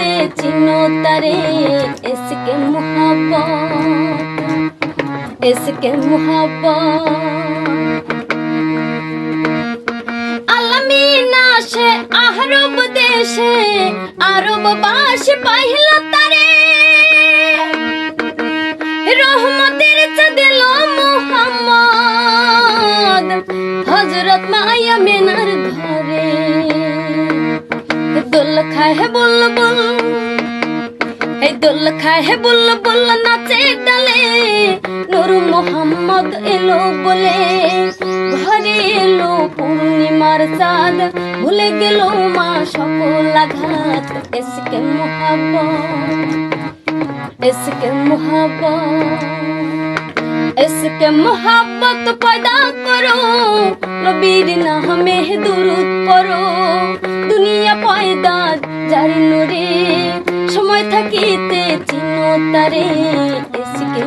থাকিতে চিনো তারে ইশকে মুহাব্বত আলামিনা সে আরব দেশে আরব বাসী পাইল তারে রহমতের চাঁদেল মুহাম্মদ হযরত মায়া মেনার ঘরে দোল খায় বুলবুল দোল খায় বুলবুল নাচে ডালে নূর মুহাম্মদ এলো বলে ঘরে এলো পূর্ণিমার চাঁদ ভুলে গেল মা সকল আঘাত ইশকে মুহাব্বত পয়দা করো নবীর নামে দুরূদ পড়ো দুনিয়া পয়দা জারি নূরে সময় থাকিতে চিনো তারে ইশকে